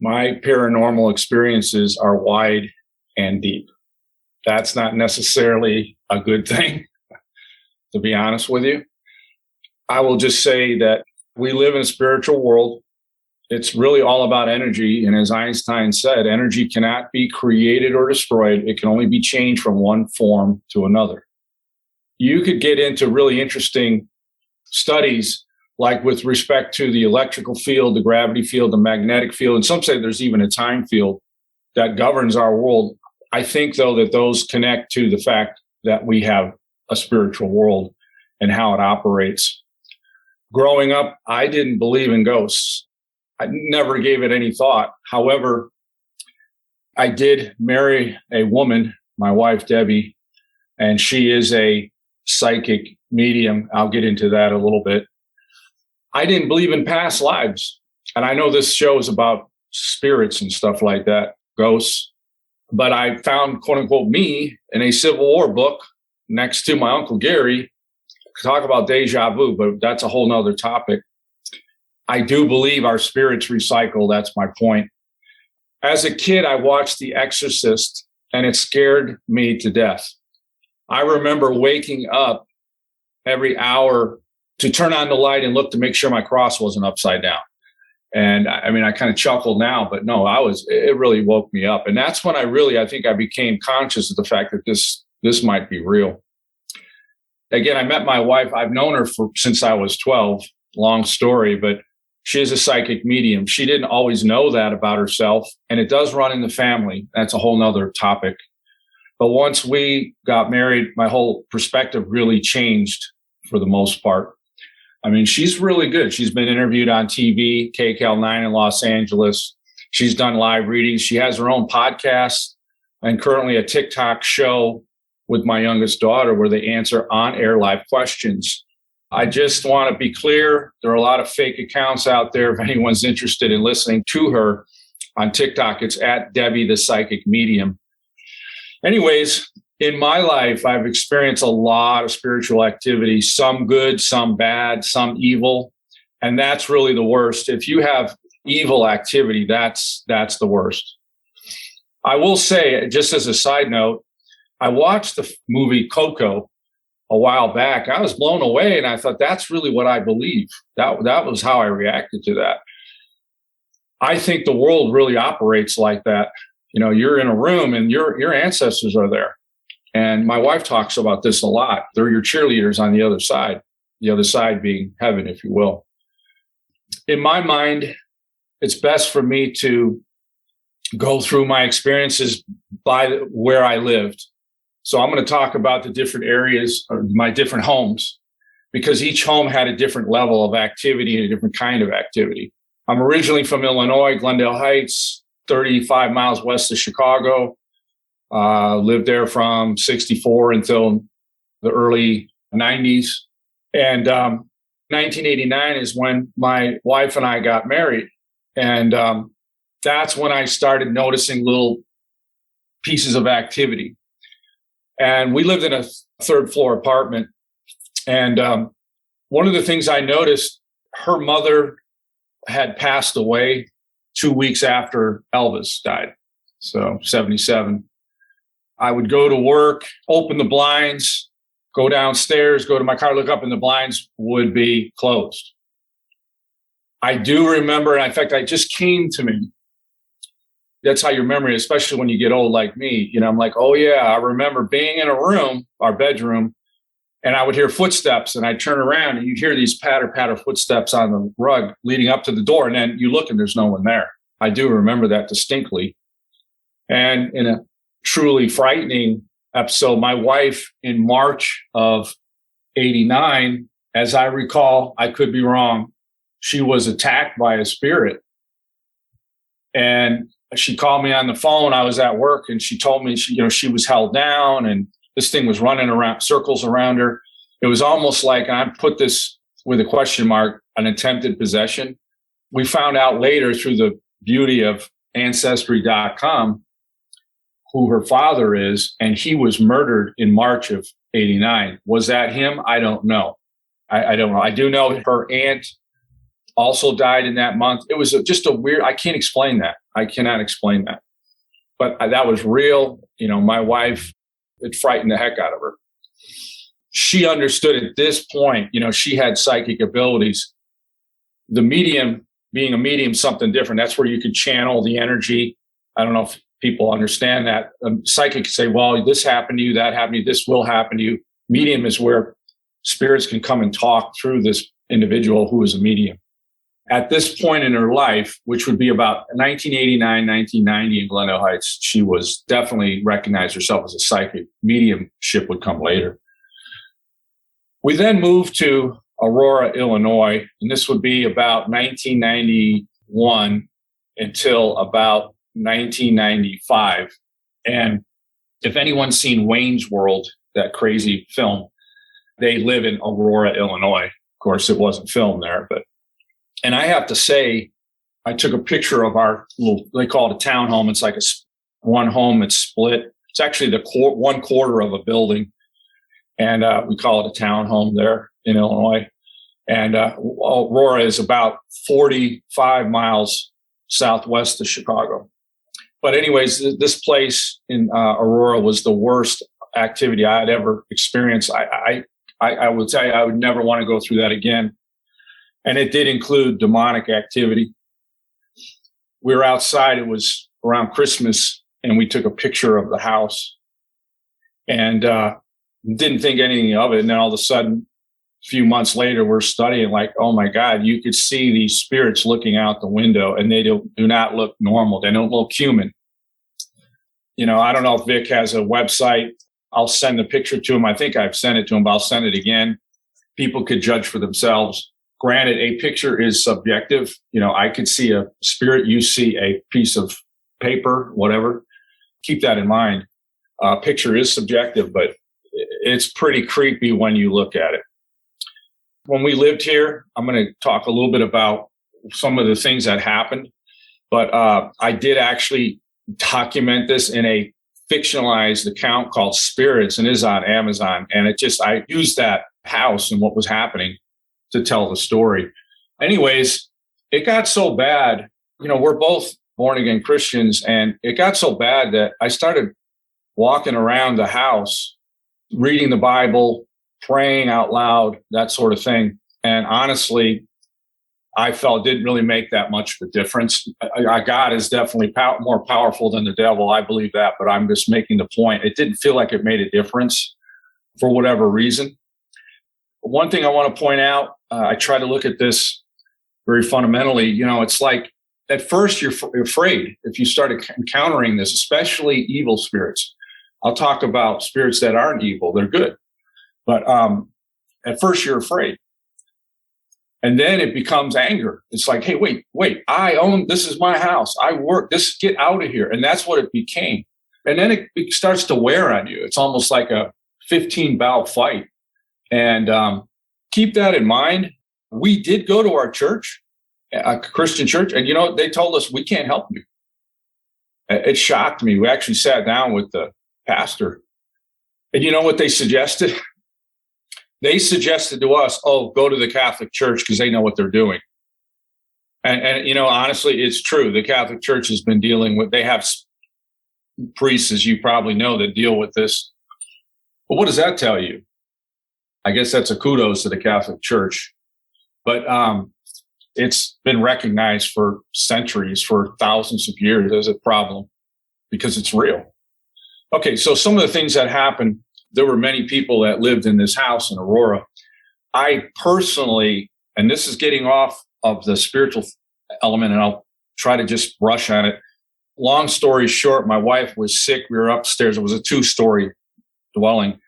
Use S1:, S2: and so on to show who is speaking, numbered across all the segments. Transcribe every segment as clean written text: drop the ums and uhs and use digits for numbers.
S1: My paranormal experiences are wide and deep. That's not necessarily a good thing, to be honest with you. I will just say that we live in a spiritual world. It's really all about energy. And as Einstein said, energy cannot be created or destroyed. It can only be changed from one form to another. You could get into really interesting studies, like with respect to the electrical field, the gravity field, the magnetic field, and some say there's even a time field that governs our world. I think, though, that those connect to the fact that we have a spiritual world and how it operates. Growing up, I didn't believe in ghosts. I never gave it any thought. However, I did marry a woman, my wife, Debbie, and she is a psychic medium. I'll get into that a little bit. I didn't believe in past lives. And I know this show is about spirits and stuff like that, ghosts. But I found, quote unquote, me in a Civil War book next to my Uncle Gary. Talk about deja vu, but that's a whole nother topic. I do believe our spirits recycle. That's my point. As a kid, I watched The Exorcist, and it scared me to death. I remember waking up every hour to turn on the light and look to make sure my cross wasn't upside down. And I mean, I kind of chuckle now, but no, it really woke me up. And that's when I think I became conscious of the fact that this might be real. Again, I met my wife. I've known her since I was 12. Long story, but she is a psychic medium. She didn't always know that about herself, and it does run in the family. That's a whole nother topic. But once we got married, my whole perspective really changed for the most part. I mean, she's really good. She's been interviewed on TV, KCAL9 in Los Angeles. She's done live readings. She has her own podcast and currently a TikTok show with my youngest daughter where they answer on-air live questions. I just want to be clear. There are a lot of fake accounts out there. If anyone's interested in listening to her on TikTok, it's at Debbie the Psychic Medium. Anyways, in my life, I've experienced a lot of spiritual activity, some good, some bad, some evil. And that's really the worst. If you have evil activity, that's the worst. I will say, just as a side note, I watched the movie Coco a while back. I was blown away, and I thought, that's really what I believe. That was how I reacted to that. I think the world really operates like that. You know, you're in a room and your ancestors are there. And my wife talks about this a lot. They're your cheerleaders on the other side being heaven, if you will. In my mind, it's best for me to go through my experiences by where I lived. So I'm going to talk about the different areas of my different homes, because each home had a different level of activity and a different kind of activity. I'm originally from Illinois, Glendale Heights, 35 miles west of Chicago. Lived there from 64 until the early 90s. And 1989 is when my wife and I got married. And that's when I started noticing little pieces of activity. And we lived in a third floor apartment. And one of the things I noticed, her mother had passed away 2 weeks after Elvis died. So 77. I would go to work, open the blinds, go downstairs, go to my car, look up, and the blinds would be closed. I do remember, and in fact, it just came to me. That's how your memory, especially when you get old like me, you know, I'm like, oh yeah, I remember being in a room, our bedroom, and I would hear footsteps, and I'd turn around and you'd hear these patter footsteps on the rug leading up to the door. And then you look and there's no one there. I do remember that distinctly. And in a truly frightening episode, my wife in March of 89, as I recall, I could be wrong, she was attacked by a spirit. And she called me on the phone. I was at work, and she told me she was held down and this thing was running around, circles around her. It was almost like, and I put this with a question mark, an attempted possession. We found out later through the beauty of Ancestry.com who her father is, and he was murdered in March of 89. Was that him? I don't know. I don't know. I do know her aunt also died in that month. It was just a weird, I can't explain that. I cannot explain that. But that was real. My wife, it frightened the heck out of her. She understood at this point, she had psychic abilities. The medium, being a medium, something different. That's where you could channel the energy. I don't know if people understand that. Psychic can say, well, this happened to you, that happened to you, this will happen to you. Medium is where spirits can come and talk through this individual who is a medium. At this point in her life, which would be about 1989, 1990 in Glendale Heights, she was definitely recognized herself as a psychic. Mediumship would come later. We then moved to Aurora, Illinois, and this would be about 1991 until about 1995. And if anyone's seen Wayne's World, that crazy film, they live in Aurora, Illinois. Of course, it wasn't filmed there, and I have to say, I took a picture of our little, they call it a townhome. It's like one home that's split. It's actually the 1/4 of a building. And we call it a townhome there in Illinois. And Aurora is about 45 miles southwest of Chicago. But anyways, this place in Aurora was the worst activity I had ever experienced. I will tell you, I would never want to go through that again. And it did include demonic activity. We were outside. It was around Christmas, and we took a picture of the house and didn't think anything of it. And then all of a sudden, a few months later, we're studying like, oh my God, you could see these spirits looking out the window, and they do not look normal. They don't look human. I don't know if Vic has a website. I'll send the picture to him. I think I've sent it to him, but I'll send it again. People could judge for themselves. Granted, a picture is subjective. I could see a spirit. You see a piece of paper, whatever. Keep that in mind. A picture is subjective, but it's pretty creepy when you look at it. When we lived here, I'm going to talk a little bit about some of the things that happened, but I did actually document this in a fictionalized account called Spirits, and is on Amazon. And I used that house and what was happening to tell the story. Anyways, it got so bad, we're both born again Christians, and it got so bad that I started walking around the house, reading the Bible, praying out loud, that sort of thing. And honestly, I felt it didn't really make that much of a difference. God is definitely more powerful than the devil. I believe that, but I'm just making the point. It didn't feel like it made a difference for whatever reason. One thing I want to point out, I try to look at this very fundamentally. It's like at first you're afraid if you start encountering this, especially evil spirits. I'll talk about spirits that aren't evil. They're good. But at first you're afraid. And then it becomes anger. It's like, hey, wait, this is my house. I work, get out of here. And that's what it became. And then it starts to wear on you. It's almost like a 15-bout fight. And keep that in mind. We did go to our church, a Christian church, and they told us we can't help you. It shocked me. We actually sat down with the pastor. And you know what they suggested? They suggested to us, go to the Catholic Church because they know what they're doing. And honestly, it's true. The Catholic Church has been they have priests, as you probably know, that deal with this. But what does that tell you? I guess that's a kudos to the Catholic Church. But it's been recognized for centuries, for thousands of years as a problem because it's real. Okay, so some of the things that happened, there were many people that lived in this house in Aurora. I personally, and this is getting off of the spiritual element, and I'll try to just brush on it. Long story short, my wife was sick. We were upstairs. It was a 2-story dwelling.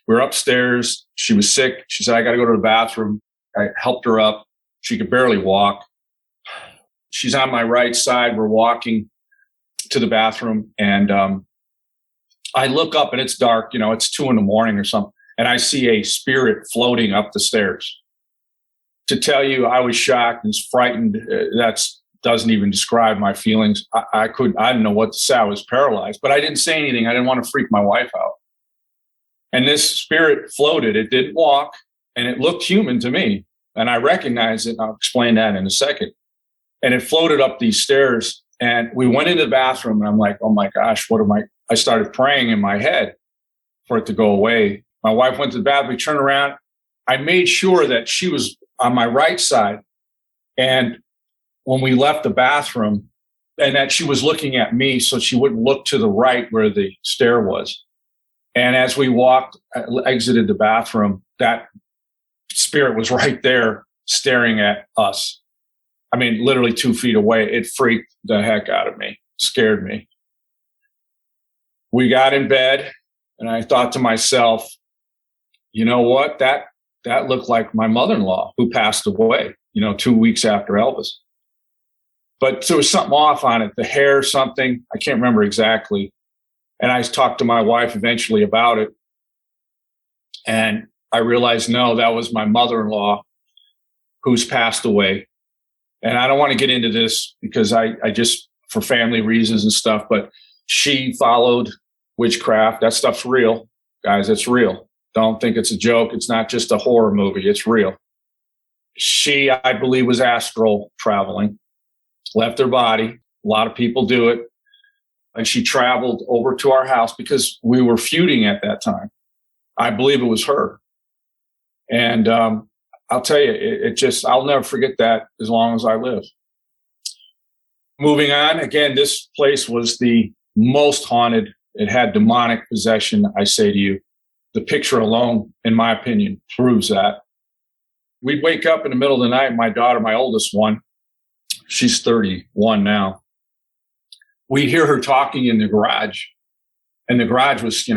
S1: We were upstairs. She was sick. She said, I got to go to the bathroom. I helped her up. She could barely walk. She's on my right side. We're walking to the bathroom, and I look up and it's dark, it's 2 a.m. or something. And I see a spirit floating up the stairs. To tell you, I was shocked and frightened. That doesn't even describe my feelings. I didn't know what to say. I was paralyzed, but I didn't say anything. I didn't want to freak my wife out. And this spirit floated. It didn't walk, and it looked human to me. And I recognized it. And I'll explain that in a second. And it floated up these stairs. And we went into the bathroom. And I'm like, oh my gosh, what am I started praying in my head for it to go away. My wife went to the bathroom. We turned around. I made sure that she was on my right side. And when we left the bathroom, and that she was looking at me so she wouldn't look to the right where the stair was. And as we exited the bathroom, that spirit was right there staring at us. I mean, literally 2 feet away. It freaked the heck out of me, scared me. We got in bed and I thought to myself, you know what? That looked like my mother-in-law who passed away, 2 weeks after Elvis. But there was something off on it, the hair, something. I can't remember exactly. And I talked to my wife eventually about it. And I realized, no, that was my mother-in-law who's passed away. And I don't want to get into this because I just, for family reasons and stuff, but she followed witchcraft. That stuff's real, guys. It's real. Don't think it's a joke. It's not just a horror movie. It's real. She, I believe, was astral traveling. Left her body. A lot of people do it. And she traveled over to our house because we were feuding at that time. I believe it was her. And I'll tell you, I'll never forget that as long as I live. Moving on, again, this place was the most haunted. It had demonic possession, I say to you. The picture alone, in my opinion, proves that. We'd wake up in the middle of the night, my daughter, my oldest one, she's 31 now. We'd hear her talking in the garage. And the garage was,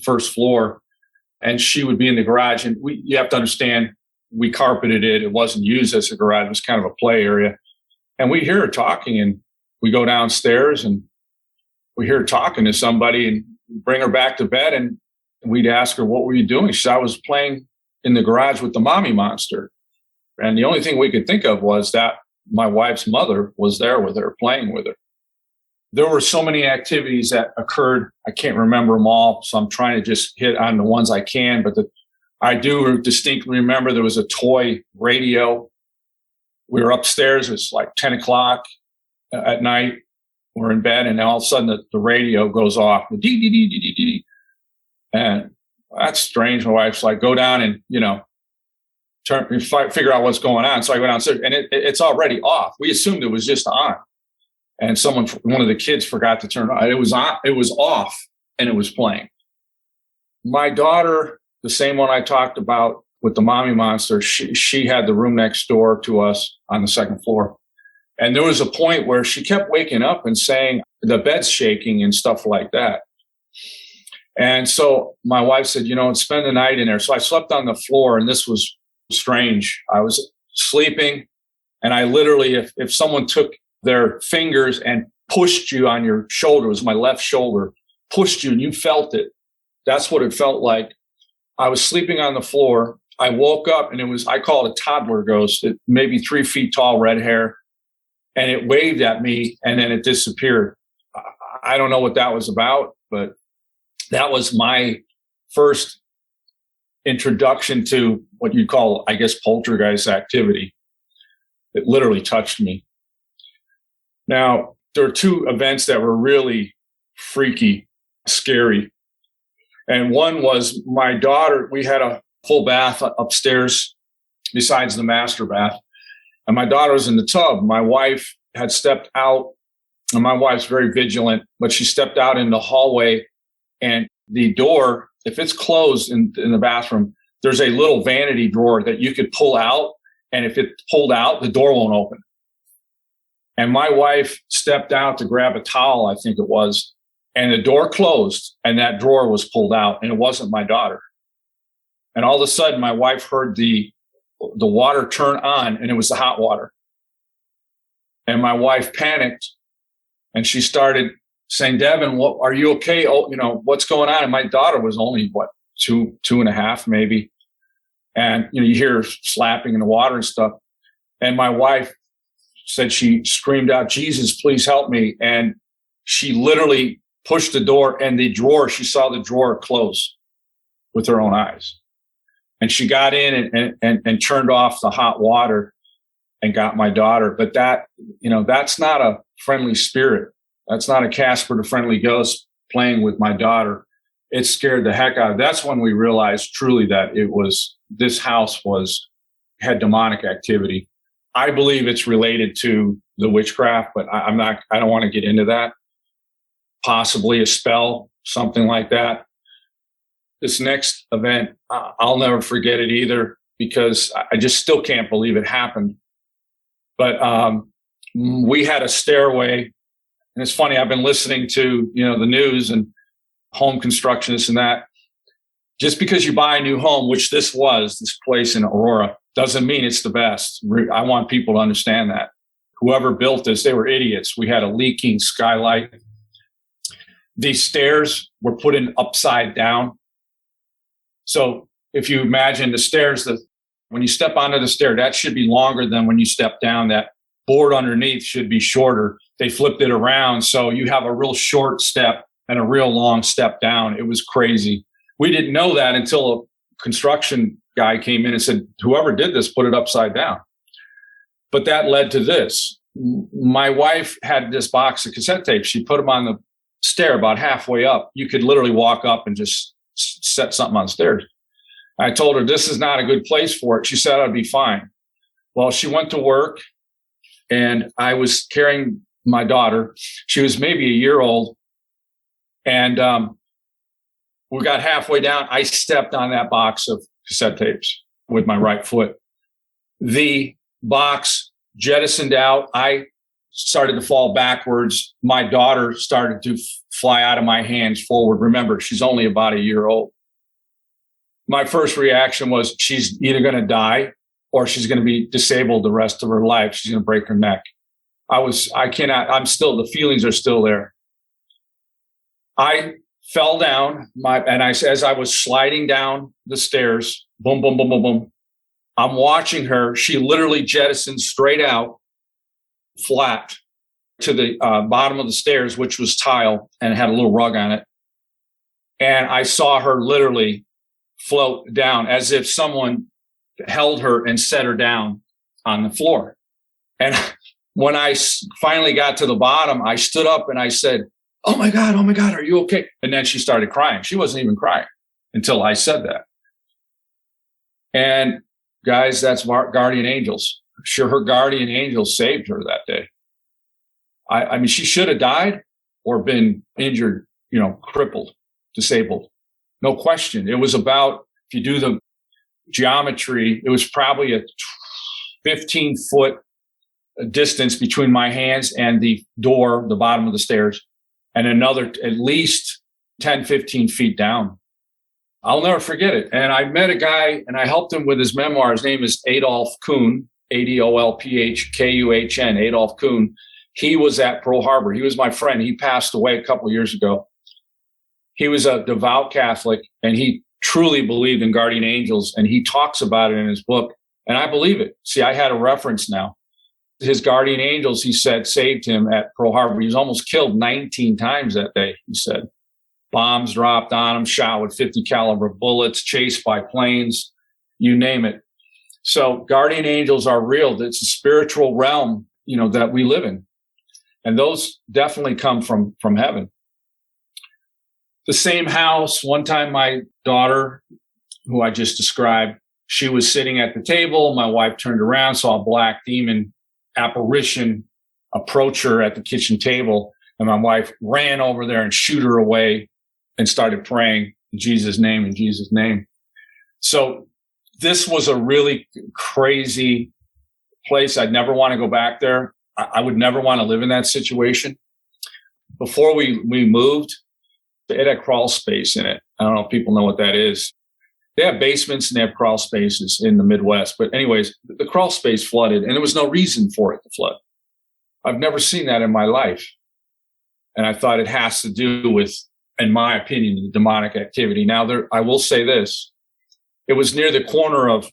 S1: first floor. And she would be in the garage. And you have to understand, we carpeted it. It wasn't used as a garage. It was kind of a play area. And we hear her talking. And we go downstairs and we hear her talking to somebody and bring her back to bed. And we'd ask her, what were you doing? She said, I was playing in the garage with the mommy monster. And the only thing we could think of was that my wife's mother was there with her, playing with her. There were so many activities that occurred. I can't remember them all, so I'm trying to just hit on the ones I can. But I do distinctly remember there was a toy radio. We were upstairs. It was like 10 o'clock at night. We're in bed, and all of a sudden the radio goes off. Dee, dee, dee, dee, dee, dee. And that's strange. My wife's like, go down and, figure out what's going on. So I go downstairs, and it's already off. We assumed it was just on. And one of the kids forgot to turn it on. It was on. It was off, and it was playing. My daughter, the same one I talked about with the mommy monster, she had the room next door to us on the second floor. And there was a point where she kept waking up and saying the bed's shaking and stuff like that. And so my wife said, spend the night in there. So I slept on the floor, and this was strange. I was sleeping, and I literally, if someone took their fingers and pushed you on your shoulder, it was my left shoulder, pushed you and you felt it. That's what it felt like. I was sleeping on the floor. I woke up, and I call it a toddler ghost, maybe 3 feet tall, red hair. And it waved at me, and then it disappeared. I don't know what that was about, but that was my first introduction to what you call, I guess, poltergeist activity. It literally touched me. Now, there are two events that were really freaky, scary. And one was my daughter, we had a full bath upstairs besides the master bath. And my daughter was in the tub. My wife had stepped out, and my wife's very vigilant, but she stepped out in the hallway, and the door, if it's closed in the bathroom, there's a little vanity drawer that you could pull out. And if it's pulled out, the door won't open. And my wife stepped out to grab a towel, I think it was, and the door closed, and that drawer was pulled out, and it wasn't my daughter. And all of a sudden, my wife heard the water turn on, and it was the hot water. And my wife panicked, and she started saying, Devin, are you okay? Oh, what's going on? And my daughter was only, two and a half, maybe. And, you hear her slapping in the water and stuff. And my wife said she screamed out, Jesus, please help me. And she literally pushed the door, and she saw the drawer close with her own eyes. And she got in and turned off the hot water and got my daughter. But that's not a friendly spirit. That's not a Casper the Friendly Ghost playing with my daughter. It scared the heck out of. That's when we realized truly that this house had demonic activity. I believe it's related to the witchcraft, but I don't want to get into that. Possibly a spell, something like that. This next event, I'll never forget it either, because I just still can't believe it happened. But we had a stairway, and it's funny, I've been listening to, the news and home construction, this and that. Just because you buy a new home, which this place in Aurora, doesn't mean it's the best. I want people to understand that. Whoever built this, they were idiots. We had a leaking skylight. These stairs were put in upside down. So if you imagine the stairs, when you step onto the stair, that should be longer than when you step down. That board underneath should be shorter. They flipped it around, so you have a real short step and a real long step down. It was crazy. We didn't know that until a construction guy came in and said, whoever did this put it upside down. But that led to this. My wife had this box of cassette tapes. She put them on the stair about halfway up. You could literally walk up and just set something on the stairs. I told her, this is not a good place for it. She said, I'd be fine. Well, she went to work, and I was carrying my daughter. She was maybe a year old. And we got halfway down. I stepped on that box of cassette tapes with my right foot. The box jettisoned out. I started to fall backwards. My daughter started to fly out of my hands forward. Remember, she's only about a year old. My first reaction was, she's either going to die or she's going to be disabled the rest of her life. She's going to break her neck. The feelings are still there. I fell down as I was sliding down the stairs, boom, boom, boom, boom, boom. I'm watching her. She literally jettisoned straight out, flat to the bottom of the stairs, which was tile and had a little rug on it. And I saw her literally float down as if someone held her and set her down on the floor. And when I finally got to the bottom, I stood up and I said, oh my God, are you okay? And then she started crying. She wasn't even crying until I said that. And guys, that's guardian angels. Sure, her guardian angel saved her that day. I mean, she should have died or been injured, crippled, disabled. No question. It was about, if you do the geometry, it was probably a 15-foot distance between my hands and the door, the bottom of the stairs, and another at least 10, 15 feet down. I'll never forget it. And I met a guy and I helped him with his memoir. His name is Adolf Kuhn, Adolphkuhn, Adolf Kuhn. He was at Pearl Harbor. He was my friend. He passed away a couple of years ago. He was a devout Catholic, and he truly believed in guardian angels, and he talks about it in his book, and I believe it. See, I had a reference now. His guardian angels, he said, saved him at Pearl Harbor. He was almost killed 19 times that day, he said. Bombs dropped on him, shot with 50 caliber bullets, chased by planes, you name it. So guardian angels are real. It's a spiritual realm, that we live in. And those definitely come from heaven. The same house, one time my daughter, who I just described, she was sitting at the table. My wife turned around, saw a black demon apparition approach her at the kitchen table. And my wife ran over there and shooed her away and started praying in Jesus' name, in Jesus' name. So this was a really crazy place. I'd never want to go back there. I would never want to live in that situation. Before we moved, it had crawl space in it. I don't know if people know what that is. They have basements and they have crawl spaces in the Midwest. But anyways, the crawl space flooded and there was no reason for it to flood. I've never seen that in my life. And I thought it has to do with, in my opinion, the demonic activity. Now, I will say this. It was near the corner of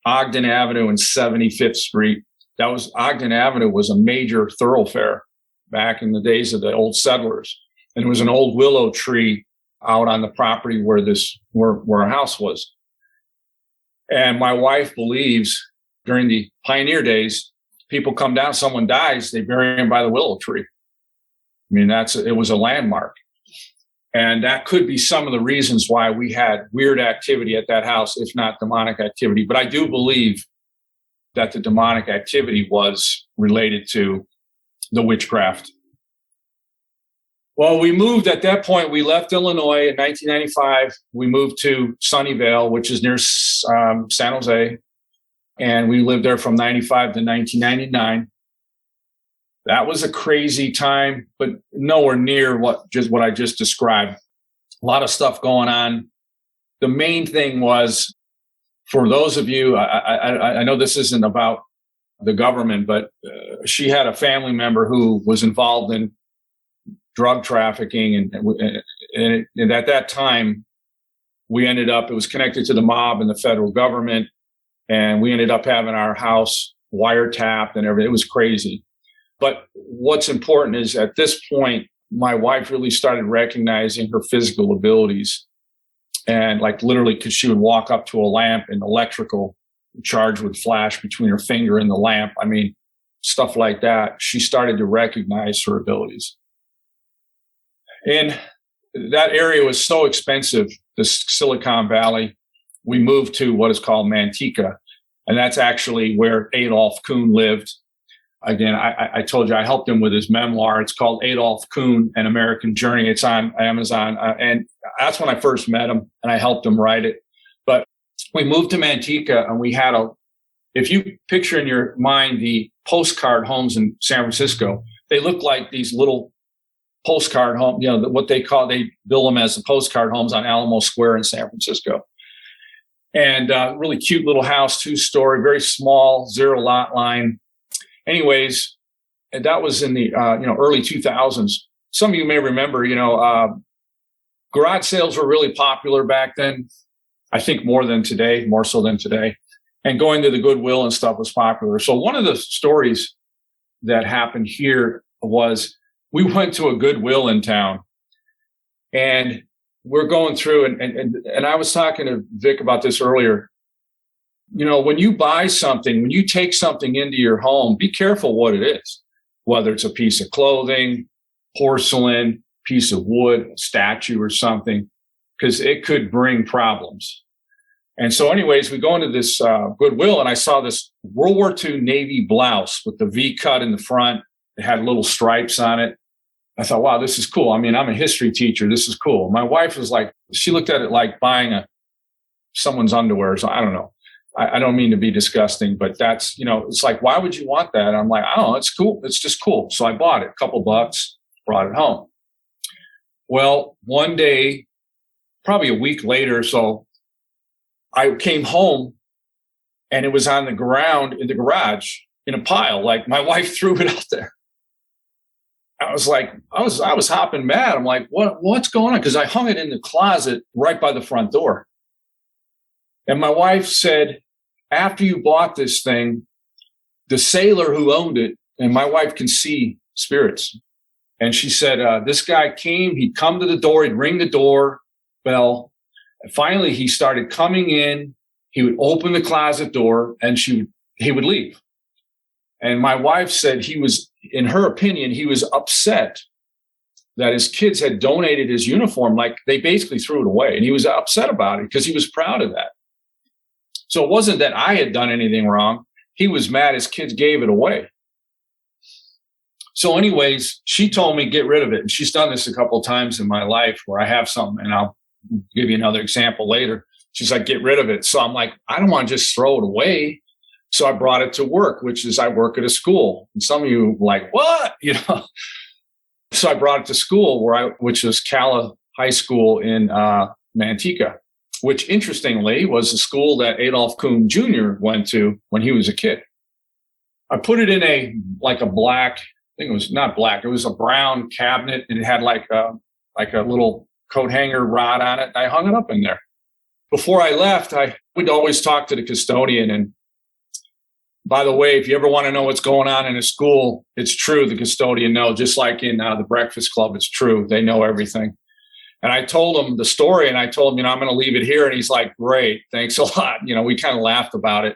S1: Ogden Avenue and 75th Street. Ogden Avenue was a major thoroughfare back in the days of the old settlers. And there was an old willow tree out on the property where our house was. And my wife believes during the pioneer days, people come down, someone dies, they bury him by the willow tree. I mean, it was a landmark. And that could be some of the reasons why we had weird activity at that house, if not demonic activity. But I do believe that the demonic activity was related to the witchcraft. Well, we moved at that point. We left Illinois in 1995. We moved to Sunnyvale, which is near San Jose. And we lived there from 95 to 1999. That was a crazy time, but nowhere near what I just described. A lot of stuff going on. The main thing was, for those of you, I know this isn't about the government, but she had a family member who was involved in drug trafficking. And at that time, it was connected to the mob and the federal government. And we ended up having our house wiretapped and everything. It was crazy. But what's important is at this point, my wife really started recognizing her physical abilities. And like literally, because she would walk up to a lamp and electrical charge would flash between her finger and the lamp. I mean, stuff like that. She started to recognize her abilities. And that area was so expensive, the Silicon Valley. We moved to what is called Manteca. And that's actually where Adolf Kuhn lived. Again, I told you I helped him with his memoir. It's called Adolf Kuhn, An American Journey. It's on Amazon. And that's when I first met him, and I helped him write it. But we moved to Manteca, and we had if you picture in your mind the postcard homes in San Francisco, they look like these little postcard homes, they bill them as the postcard homes on Alamo Square in San Francisco. And really cute little house, 2-story, very small, 0 lot line. Anyways, and that was in the early 2000s. Some of you may remember, garage sales were really popular back then. I think more so than today. And going to the Goodwill and stuff was popular. So one of the stories that happened here was we went to a Goodwill in town, and we're going through, and I was talking to Vic about this earlier. When you buy something, when you take something into your home, be careful what it is, whether it's a piece of clothing, porcelain, piece of wood, a statue or something, because it could bring problems. And so anyways, we go into this Goodwill, and I saw this World War II Navy blouse with the V cut in the front. It had little stripes on it. I thought, wow, this is cool. I mean, I'm a history teacher. This is cool. My wife was like, she looked at it like buying someone's underwear. So I don't know. I don't mean to be disgusting, but that's, it's like, why would you want that? I'm like, I don't know. It's cool. It's just cool. So I bought it, a couple bucks, brought it home. Well, one day, probably a week later or so, I came home and it was on the ground in the garage in a pile. Like my wife threw it out there. I was like, I was hopping mad. I'm like, what's going on? Because I hung it in the closet right by the front door. And my wife said, after you bought this thing, the sailor who owned it, and my wife can see spirits. And she said, this guy came, he'd come to the door, he'd ring the door bell. And finally, he started coming in. He would open the closet door and he would leave. And my wife said in her opinion, he was upset that his kids had donated his uniform. Like they basically threw it away. And he was upset about it because he was proud of that. So it wasn't that I had done anything wrong. He was mad his kids gave it away. So anyways, she told me, get rid of it. And she's done this a couple of times in my life where I have something, and I'll give you another example later. She's like, get rid of it. So I'm like, I don't want to just throw it away. So I brought it to work, which is I work at a school. And some of you like, what? So I brought it to school which was Cala High School in Manteca, which interestingly was the school that Adolf Kuhn Jr. went to when he was a kid. I put it in a black, I think it was not black, it was a brown cabinet, and it had like a little coat hanger rod on it. I hung it up in there. Before I left, I would always talk to the custodian. And by the way, if you ever want to know what's going on in a school, it's true. The custodian knows, just like in the Breakfast Club, it's true. They know everything. And I told him the story, and I told him, I'm going to leave it here. And he's like, great, thanks a lot. We kind of laughed about it.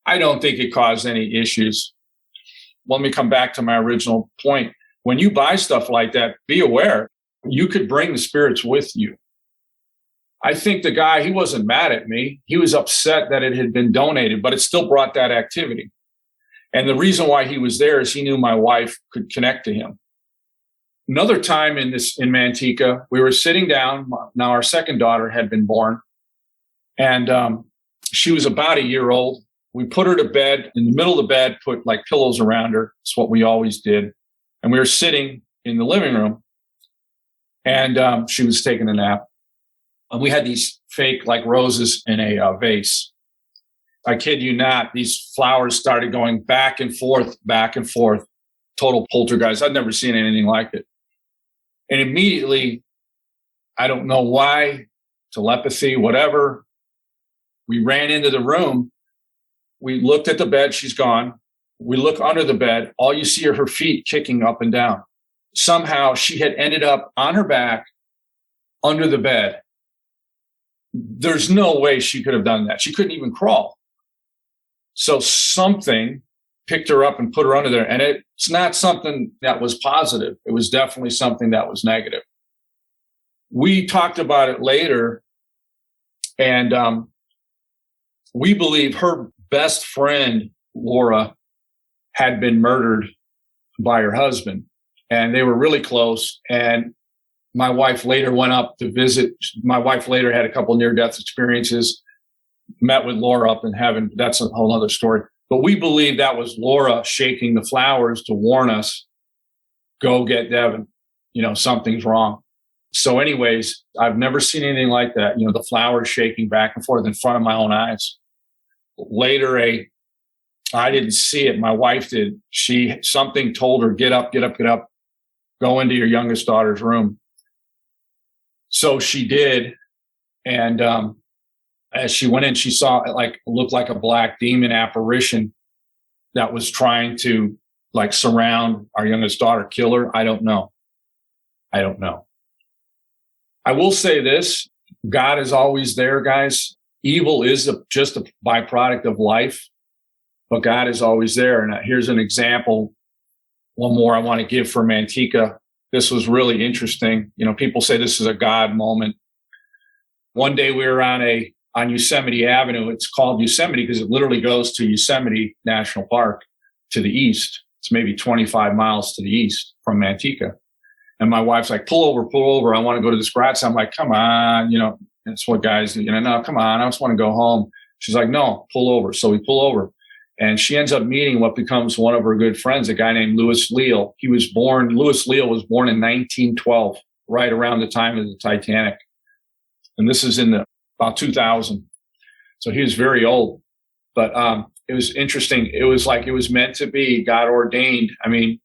S1: I don't think it caused any issues. Let me come back to my original point. When you buy stuff like that, be aware you could bring the spirits with you. I think the guy, he wasn't mad at me. He was upset that it had been donated, but it still brought that activity. And the reason why he was there is he knew my wife could connect to him. Another time in Manteca, we were sitting down. Now our second daughter had been born, and she was about a year old. We put her to bed. In the middle of the bed, put like pillows around her. It's what we always did. And we were sitting in the living room, and she was taking a nap. And we had these fake like roses in a vase. I kid you not, these flowers started going back and forth, total poltergeist. I'd never seen anything like it. And immediately, I don't know why, telepathy, whatever, we ran into the room. We looked at the bed. She's gone. We look under the bed. All you see are her feet kicking up and down. Somehow she had ended up on her back under the bed. There's no way she could have done that. She couldn't even crawl. So something picked her up and put her under there. And it's not something that was positive. It was definitely something that was negative. We talked about it later, and we believe her best friend, Laura, had been murdered by her husband. And they were really close. And my wife later went up to visit. My wife later had a couple of near-death experiences, met with Laura up in heaven. That's a whole other story. But we believe that was Laura shaking the flowers to warn us, go get Devin. Something's wrong. So anyways, I've never seen anything like that. The flowers shaking back and forth in front of my own eyes. Later, I didn't see it. My wife did. Something told her, get up, go into your youngest daughter's room. So she did. And as she went in, she saw it looked like a black demon apparition that was trying to surround our youngest daughter, kill her. I don't know. I will say this. God is always there, guys. Evil is just a byproduct of life, but God is always there. And here's an example. One more I want to give for Manteca. This was really interesting. People say this is a God moment. One day we were on Yosemite Avenue. It's called Yosemite because it literally goes to Yosemite National Park to the east. It's maybe 25 miles to the east from Manteca. And my wife's like, pull over. I want to go to this garage. I'm like, come on, that's what guys do. No, come on. I just want to go home. She's like, no, pull over. So we pull over. And she ends up meeting what becomes one of her good friends, a guy named Louis Leal. Louis Leal was born in 1912, right around the time of the Titanic. And this is in about 2000. So he was very old. But it was interesting. It was like it was meant to be, God ordained. I mean,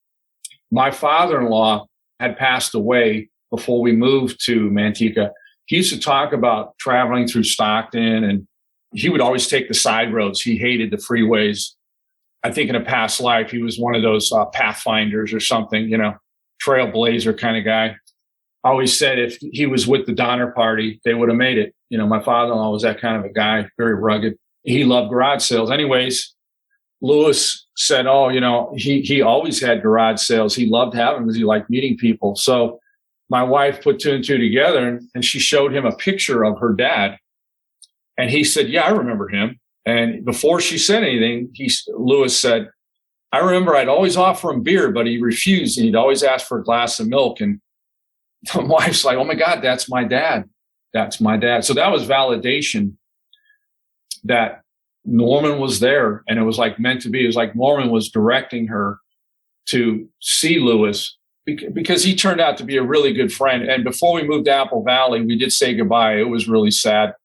S1: my father-in-law had passed away before we moved to Manteca. He used to talk about traveling through Stockton, and he would always take the side roads. He hated the freeways. I think in a past life, he was one of those pathfinders or something, trailblazer kind of guy. I always said if he was with the Donner Party, they would have made it. My father-in-law was that kind of a guy, very rugged. He loved garage sales. Anyways, Louis said, he always had garage sales. He loved having them because he liked meeting people. So my wife put two and two together, and she showed him a picture of her dad. And he said, yeah, I remember him. And before she said anything, Louis said, I remember I'd always offer him beer, but he refused. And he'd always ask for a glass of milk. And my wife's like, oh my God, that's my dad. That's my dad. So that was validation that Norman was there. And it was meant to be. It was like Norman was directing her to see Louis because he turned out to be a really good friend. And before we moved to Apple Valley, we did say goodbye. It was really sad.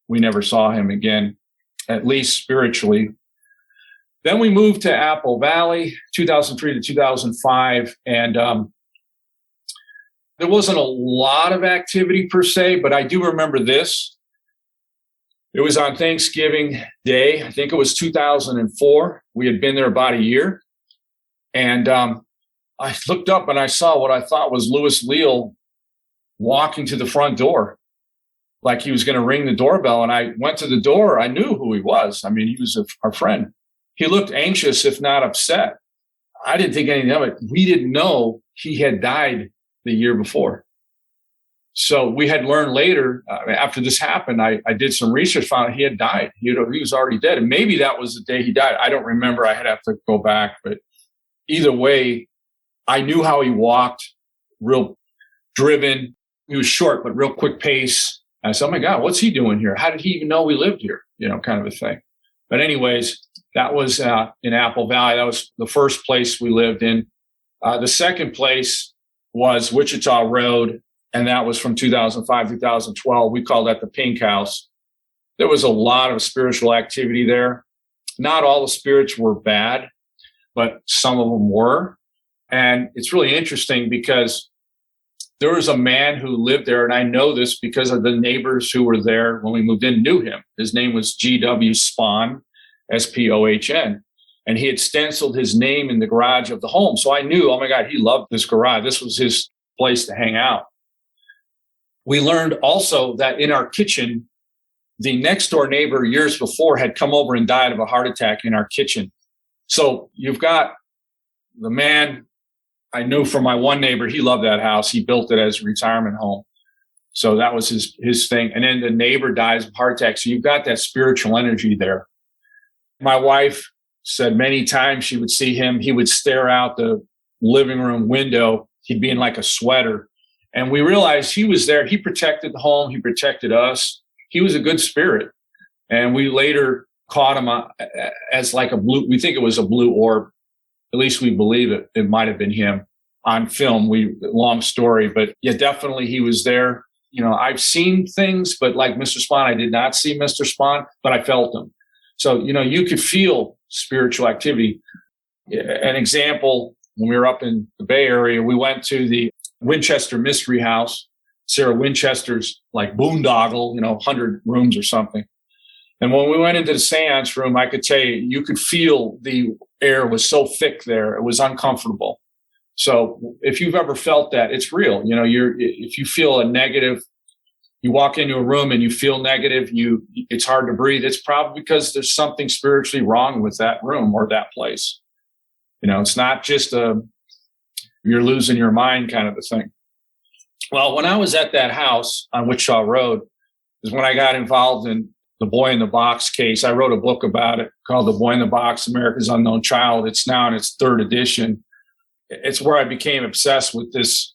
S1: We never saw him again, at least spiritually. Then we moved to Apple Valley, 2003 to 2005. And there wasn't a lot of activity per se, but I do remember this. It was on Thanksgiving Day. I think it was 2004. We had been there about a year. And I looked up and I saw what I thought was Louis Leal walking to the front door like he was going to ring the doorbell. And I went to the door. I knew who he was. I mean, he was our friend. He looked anxious, if not upset. I didn't think anything of it. We didn't know he had died the year before. So we had learned later, after this happened, I did some research, found out he had died. He was already dead. And maybe that was the day he died. I don't remember. I'd have to go back. But either way, I knew how he walked, real driven. He was short, but real quick pace. I said, oh my God, what's he doing here? How did he even know we lived here? Kind of a thing. But anyways, that was in Apple Valley. That was the first place we lived in. The second place was Wichita Road, and that was from 2005 to 2012. We called that the Pink House. There was a lot of spiritual activity there. Not all the spirits were bad, but some of them were. And it's really interesting because there was a man who lived there, and I know this because of the neighbors who were there when we moved in knew him. His name was G.W. Spahn, S-P-O-H-N. And he had stenciled his name in the garage of the home. So I knew, oh my God, he loved this garage. This was his place to hang out. We learned also that in our kitchen, the next door neighbor years before had come over and died of a heart attack in our kitchen. So you've got the man I knew from my one neighbor, he loved that house. He built it as a retirement home. So that was his thing. And then the neighbor dies of heart attack. So you've got that spiritual energy there. My wife said many times she would see him. He would stare out the living room window. He'd be in like a sweater. And we realized he was there. He protected the home. He protected us. He was a good spirit. And we later caught him as like a blue, we think it was a blue orb. At least we believe it. It might have been him on film. Long story, but yeah, definitely he was there. I've seen things, but like Mr. Spahn, I did not see Mr. Spahn, but I felt him. So, you could feel spiritual activity. An example, when we were up in the Bay Area, we went to the Winchester Mystery House, Sarah Winchester's like boondoggle, 100 rooms or something. And when we went into the seance room, I could tell you could feel the air was so thick there. It was uncomfortable. So if you've ever felt that, it's real. If you feel a negative, you walk into a room and you feel negative, it's hard to breathe. It's probably because there's something spiritually wrong with that room or that place. It's not just you're losing your mind kind of a thing. Well, when I was at that house on Wichita Road is when I got involved in the Boy in the Box case. I wrote a book about it called The Boy in the Box, America's Unknown Child. It's now in its third edition. It's where I became obsessed with this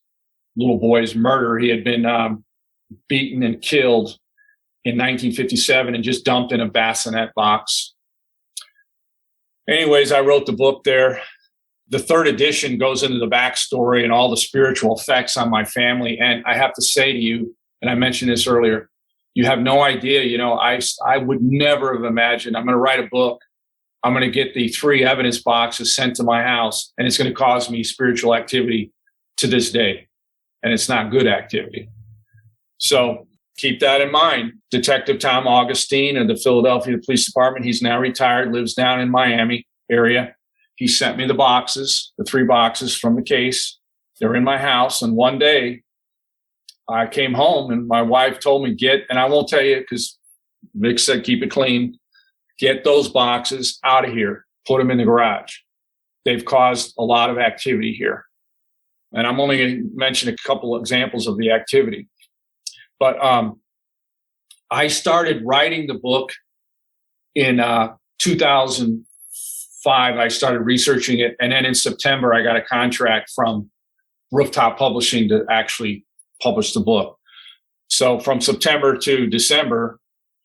S1: little boy's murder. He had been beaten and killed in 1957 and just dumped in a bassinet box. Anyways, I wrote the book there. The third edition goes into the backstory and all the spiritual effects on my family. And I have to say to you, and I mentioned this earlier, you have no idea, I would never have imagined I'm going to write a book. I'm going to get the 3 evidence boxes sent to my house, and it's going to cause me spiritual activity to this day. And it's not good activity. So keep that in mind. Detective Tom Augustine of the Philadelphia Police Department, he's now retired, lives down in Miami area. He sent me the boxes, the 3 boxes from the case. They're in my house. And one day I came home and my wife told me, and I won't tell you because Vic said, keep it clean. Get those boxes out of here. Put them in the garage. They've caused a lot of activity here. And I'm only going to mention a couple examples of the activity. But I started writing the book in 2005. I started researching it. And then in September, I got a contract from Rooftop Publishing to actually publish the book. So from September to December,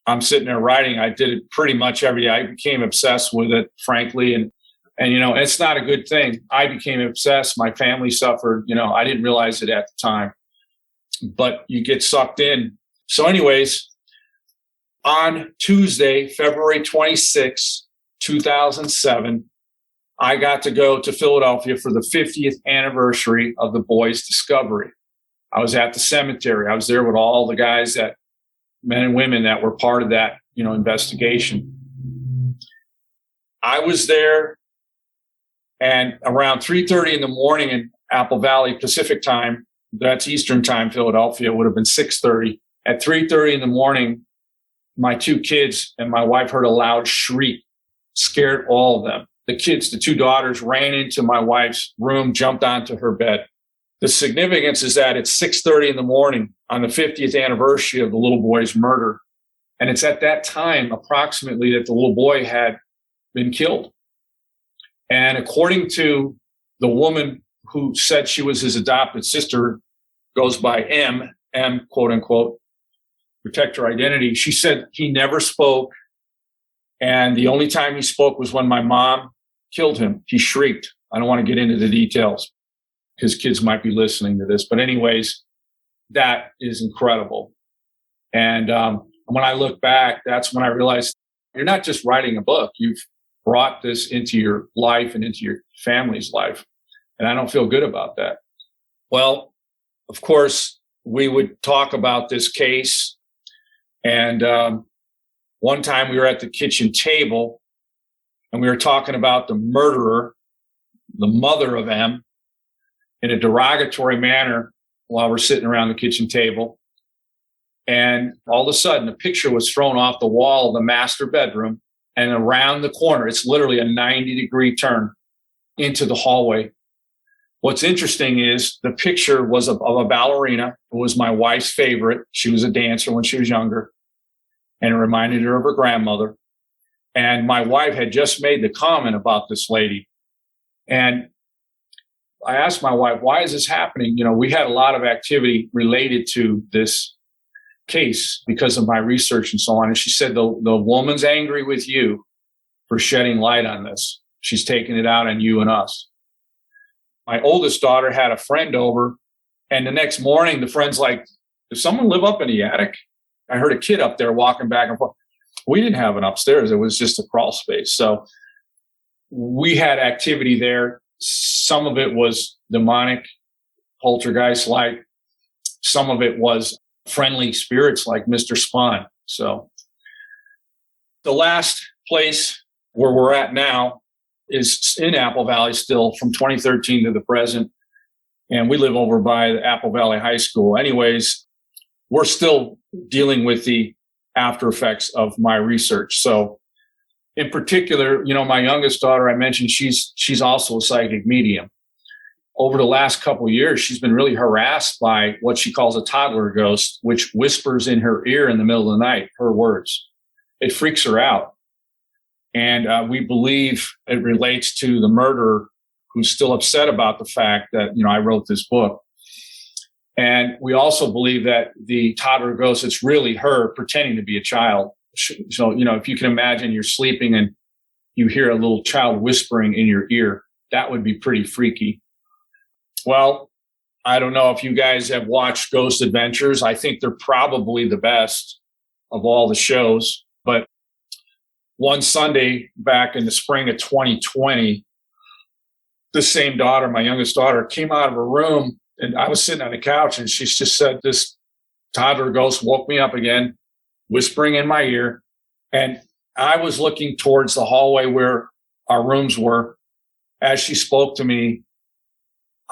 S1: I'm sitting there writing. I did it pretty much every day. I became obsessed with it, frankly. And it's not a good thing. I became obsessed. My family suffered. I didn't realize it at the time. But you get sucked in. So anyways, on Tuesday, February 26, 2007, I got to go to Philadelphia for the 50th anniversary of the boy's discovery. I was at the cemetery. I was there with all the guys men and women that were part of that, investigation. I was there, and around 3:30 in the morning in Apple Valley Pacific time, That's Eastern time, Philadelphia. It would have been 6:30. At 3:30 in the morning, my two kids and my wife heard a loud shriek, scared all of them. The kids, the two daughters, ran into my wife's room, jumped onto her bed. The significance is that it's 6:30 in the morning on the 50th anniversary of the little boy's murder. And it's at that time, approximately, that the little boy had been killed. And according to the woman who said she was his adopted sister, goes by M, quote unquote, protect her identity. She said he never spoke. And the only time he spoke was when my mom killed him. He shrieked. I don't want to get into the details because kids might be listening to this. But anyways, that is incredible. And when I look back, that's when I realized you're not just writing a book. You've brought this into your life and into your family's life. And I don't feel good about that. Well, of course, we would talk about this case. And one time we were at the kitchen table and we were talking about the murderer, the mother of M, in a derogatory manner while we're sitting around the kitchen table. And all of a sudden, a picture was thrown off the wall of the master bedroom and around the corner. It's literally a 90-degree turn into the hallway. What's interesting is the picture was of a ballerina who was my wife's favorite. She was a dancer when she was younger, and it reminded her of her grandmother. And my wife had just made the comment about this lady. And I asked my wife, why is this happening? You know, we had a lot of activity related to this case because of my research and so on. And she said, the woman's angry with you for shedding light on this. She's taking it out on you and us. My oldest daughter had a friend over, and the next morning, the friend's like, does someone live up in the attic? I heard a kid up there walking back and forth. We didn't have an upstairs. It was just a crawl space. So we had activity there. Some of it was demonic, poltergeist-like. Some of it was friendly spirits like Mr. Spawn. So the last place where we're at now is in Apple Valley still from 2013 to the present. And we live over by the Apple Valley High School. Anyways, we're still dealing with the after effects of my research. So in particular, you know, my youngest daughter, I mentioned, she's also a psychic medium. Over the last couple of years, she's been really harassed by what she calls a toddler ghost, which whispers in her ear in the middle of the night, her words. It freaks her out. And we believe it relates to the murderer who's still upset about the fact that, you know, I wrote this book. And we also believe that the toddler ghost, it's really her pretending to be a child. So, you know, if you can imagine you're sleeping and you hear a little child whispering in your ear, that would be pretty freaky. Well, I don't know if you guys have watched Ghost Adventures. I think they're probably the best of all the shows. But one Sunday back in the spring of 2020, the same daughter, my youngest daughter, came out of her room and I was sitting on the couch and she just said, this toddler ghost woke me up again, whispering in my ear. And I was looking towards the hallway where our rooms were. As she spoke to me,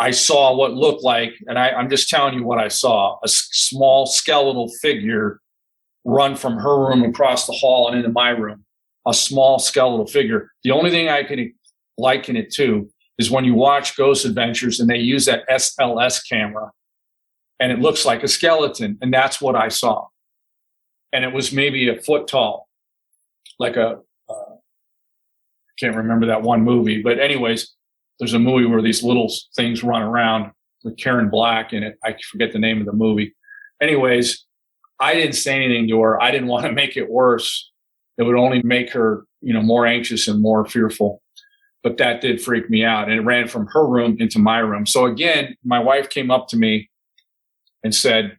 S1: I saw what looked like, and I'm just telling you what I saw, a small skeletal figure run from her room across the hall and into my room, a small skeletal figure. The only thing I can liken it to is when you watch Ghost Adventures and they use that SLS camera and it looks like a skeleton. And that's what I saw. And it was maybe a foot tall, like can't remember that one movie, but anyways, there's a movie where these little things run around with Karen Black in it. I forget the name of the movie. Anyways, I didn't say anything to her. I didn't want to make it worse. It would only make her, you know, more anxious and more fearful. But that did freak me out. And it ran from her room into my room. So again, my wife came up to me and said,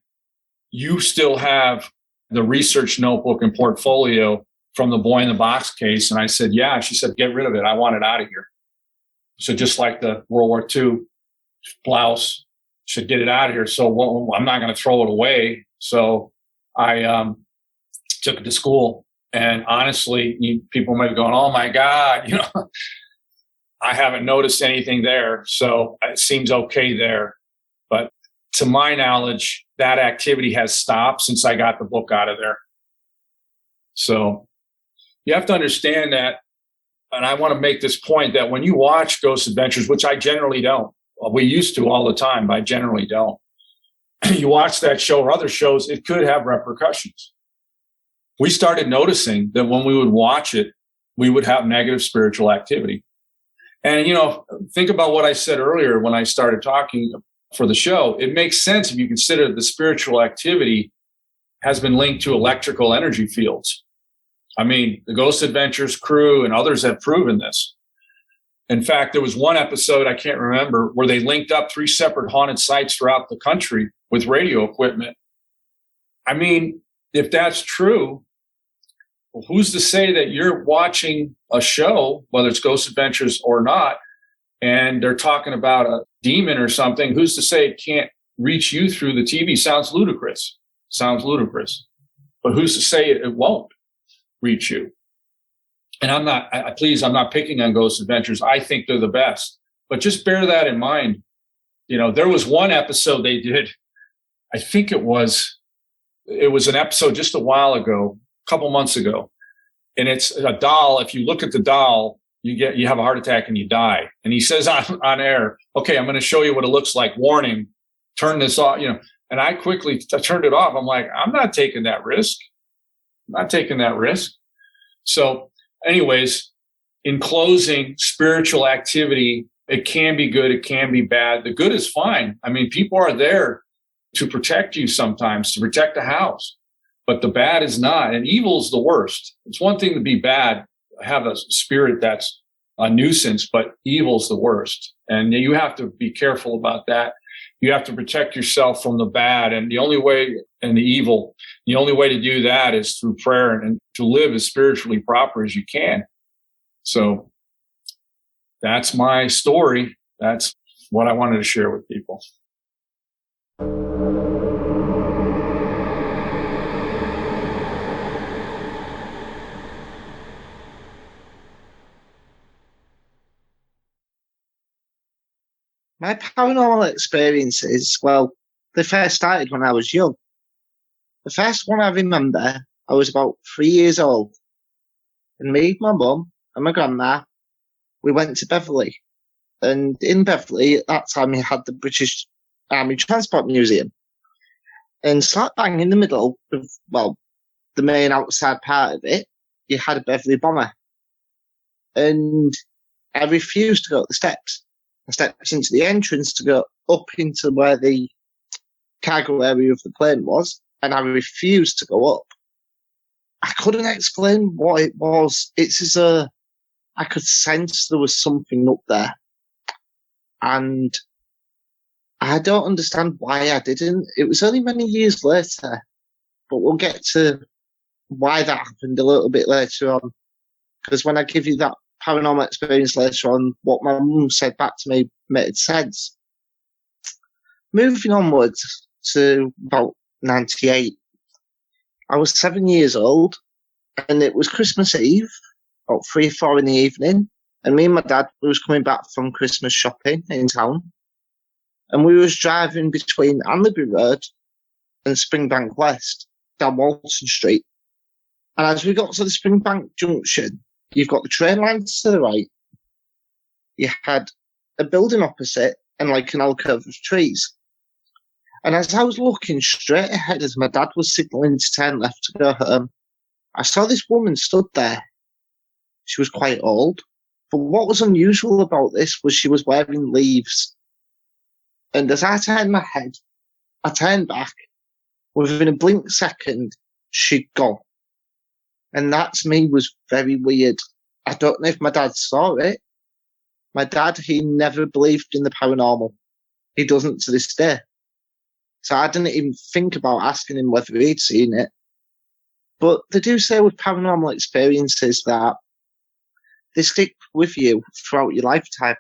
S1: you still have the research notebook and portfolio from the Boy in the Box case. And I said, yeah. She said, get rid of it. I want it out of here. So just like the World War II blouse, should get it out of here. So I'm not going to throw it away. So I took it to school. And honestly, people might be going, oh my God, you know, I haven't noticed anything there. So it seems okay there. But to my knowledge, that activity has stopped since I got the book out of there. So you have to understand that, and I want to make this point, that when you watch Ghost Adventures, which I generally don't, well, we used to all the time, but I generally don't. You watch that show or other shows, it could have repercussions. We started noticing that when we would watch it, we would have negative spiritual activity. And, think about what I said earlier when I started talking for the show. It makes sense if you consider the spiritual activity has been linked to electrical energy fields. I mean, the Ghost Adventures crew and others have proven this. In fact, there was one episode, I can't remember, where they linked up 3 separate haunted sites throughout the country with radio equipment. I mean, if that's true, well, who's to say that you're watching a show, whether it's Ghost Adventures or not, and they're talking about a demon or something? Who's to say it can't reach you through the TV? Sounds ludicrous. But who's to say it won't reach you? And I'm not picking on Ghost Adventures. I think they're the best. But just bear that in mind. There was one episode they did, I think it was an episode just a while ago, a couple months ago. And it's a doll. If you look at the doll, you have a heart attack and you die. And he says on air, okay, I'm going to show you what it looks like. Warning, turn this off, And I quickly turned it off. I'm like, I'm not taking that risk. So anyways, in closing, spiritual activity, it can be good, it can be bad. The good is fine. I mean, people are there to protect you sometimes, to protect the house. But the bad is not. And evil is the worst. It's one thing to be bad, have a spirit that's a nuisance, but evil's the worst. And you have to be careful about that. You have to protect yourself from the bad and the only way to do that is through prayer and to live as spiritually proper as you can. So that's my story. That's what I wanted to share with people.
S2: My paranormal experiences, well, they first started when I was young. The first one I remember, I was about 3 years old. And me, my mum, and my grandma, we went to Beverley. And in Beverley, at that time, we had the British Army Transport Museum. And slap bang in the middle of, the main outside part of it, you had a Beverley bomber. And I refused to go up the steps. I stepped into the entrance to go up into where the cargo area of the plane was, and I refused to go up. I couldn't explain what it was. It's as a, I could sense there was something up there. And I don't understand why I didn't. It was only many years later, but we'll get to why that happened a little bit later on. Because when I give you that paranormal experience later on, what my mum said back to me made sense. Moving onwards to about 98, I was 7 years old, and it was Christmas Eve, about 3 or 4 in the evening, and me and my dad, we was coming back from Christmas shopping in town, and we was driving between Anleby Road and Springbank West, down Walton Street. And as we got to the Springbank Junction, you've got the train lines to the right. You had a building opposite and like an alcove of trees. And as I was looking straight ahead as my dad was signalling to turn left to go home, I saw this woman stood there. She was quite old. But what was unusual about this was she was wearing leaves. And as I turned my head, I turned back. Within a blink second, she'd gone. And that to me was very weird. I don't know if my dad saw it. My dad, he never believed in the paranormal. He doesn't to this day. So I didn't even think about asking him whether he'd seen it. But they do say with paranormal experiences that they stick with you throughout your lifetime.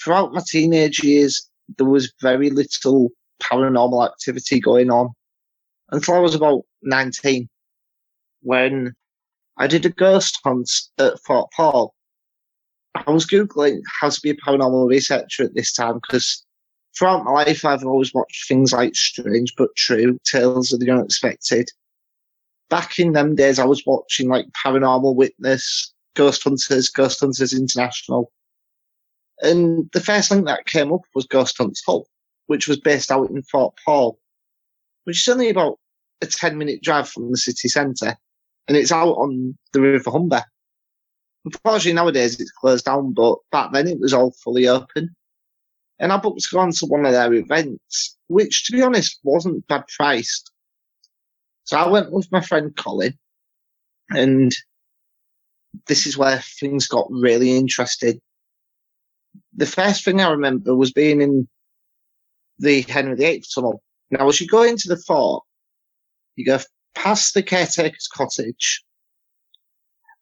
S2: Throughout my teenage years, there was very little paranormal activity going on until I was about 19. When I did a ghost hunt at Fort Paul. I was Googling how to be a paranormal researcher at this time because throughout my life, I've always watched things like Strange But True, Tales of the Unexpected. Back in them days, I was watching like Paranormal Witness, Ghost Hunters International. And the first thing that came up was Ghost Hunts Hull, which was based out in Fort Paul, which is only about a 10-minute drive from the city centre. And it's out on the River Humber. Unfortunately, nowadays it's closed down, but back then it was all fully open. And I booked to go on to one of their events, which, to be honest, wasn't bad priced. So I went with my friend Colin, and this is where things got really interesting. The first thing I remember was being in the Henry VIII tunnel. Now, as you go into the fort, you go past the caretaker's cottage,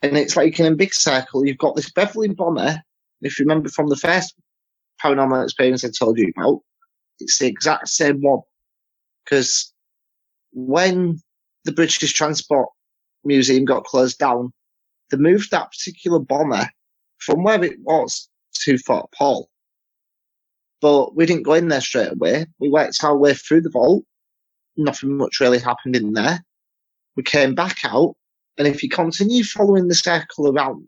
S2: and it's like in a big circle. You've got this Beverly Bomber. If you remember from the first paranormal experience I told you about, it's the exact same one. Because when the British Transport Museum got closed down, they moved that particular bomber from where it was to Fort Paul. But we didn't go in there straight away. We worked our way through the vault. Nothing much really happened in there. We came back out, and if you continue following the circle around,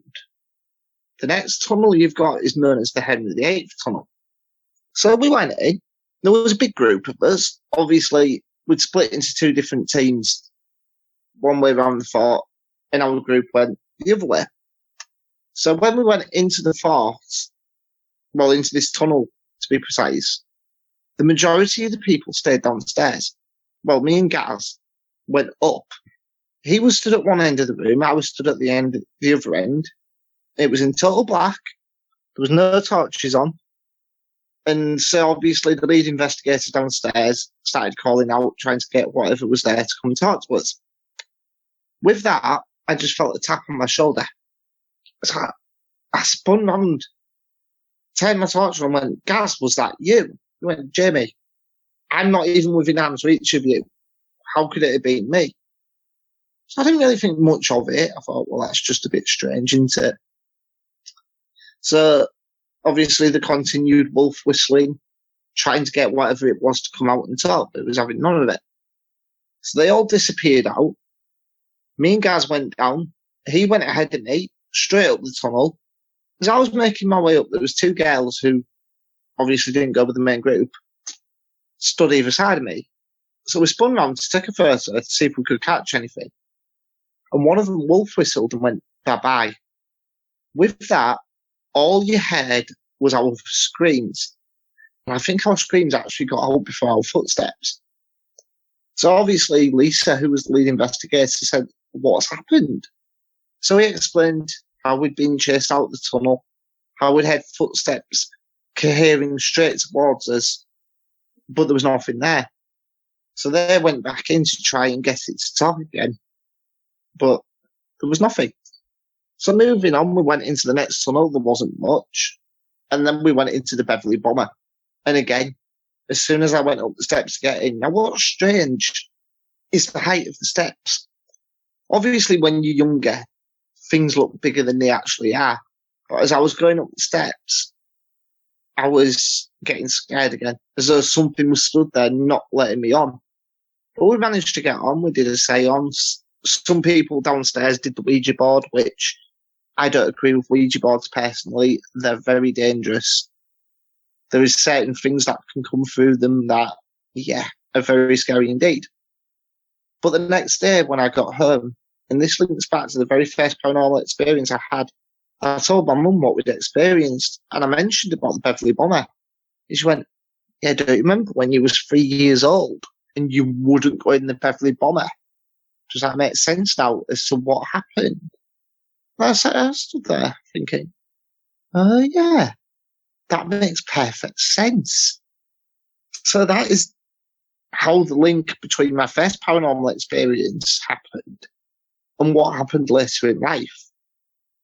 S2: the next tunnel you've got is known as the Henry VIII tunnel. So we went in. There was a big group of us. Obviously, we'd split into two different teams. One way around the fort, and our group went the other way. So when we went into the fort, well, into this tunnel to be precise, the majority of the people stayed downstairs. Well, me and Gaz went up. He was stood at one end of the room. I was stood at the other end. It was in total black. There was no torches on. And so obviously the lead investigator downstairs started calling out, trying to get whatever was there to come talk to us. With that, I just felt a tap on my shoulder. So I spun round, turned my torch on and went, Gaz, was that you? He went, Jamie, I'm not even within arm's reach of you. How could it have been me? So I didn't really think much of it. I thought, well, that's just a bit strange, isn't it? So obviously the continued wolf whistling, trying to get whatever it was to come out and talk, but it was having none of it. So they all disappeared out. Me and Gaz went down. He went ahead of me, straight up the tunnel. As I was making my way up, there was two girls who obviously didn't go with the main group, stood either side of me. So we spun round to take a photo to see if we could catch anything. And one of them wolf whistled and went, bye-bye. With that, all you heard was our screams. And I think our screams actually got out before our footsteps. So obviously Lisa, who was the lead investigator, said, what's happened? So he explained how we'd been chased out the tunnel, how we'd heard footsteps cohering straight towards us, but there was nothing there. So they went back in to try and get it to talk again, but there was nothing. So moving on, we went into the next tunnel. There wasn't much. And then we went into the Beverly Bomber. And again, as soon as I went up the steps to get in, now what's strange is the height of the steps. Obviously, when you're younger, things look bigger than they actually are. But as I was going up the steps, I was getting scared again, as though something was stood there not letting me on. But we managed to get on. We did a seance. Some people downstairs did the Ouija board, which I don't agree with Ouija boards personally. They're very dangerous. There is certain things that can come through them that, are very scary indeed. But the next day when I got home, and this links back to the very first paranormal experience I had, I told my mum what we'd experienced, and I mentioned about the Beverly Bomber. And she went, yeah, do you remember when you was 3 years old and you wouldn't go in the Beverly Bomber? Does that make sense now as to what happened? And I stood there thinking, oh yeah, that makes perfect sense. So that is how the link between my first paranormal experience happened and what happened later in life.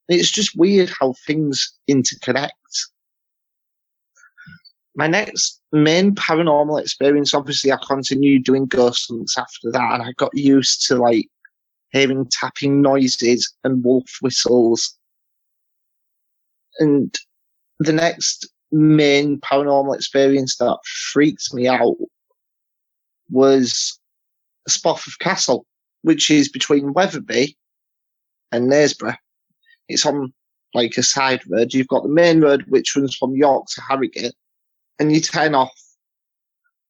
S2: It's just weird how things interconnect. My next main paranormal experience, obviously I continued doing ghost hunts after that, and I got used to like hearing tapping noises and wolf whistles. And the next main paranormal experience that freaked me out was Spofford Castle, which is between Wetherby and Knaresborough. It's on like a side road. You've got the main road, which runs from York to Harrogate, and you turn off.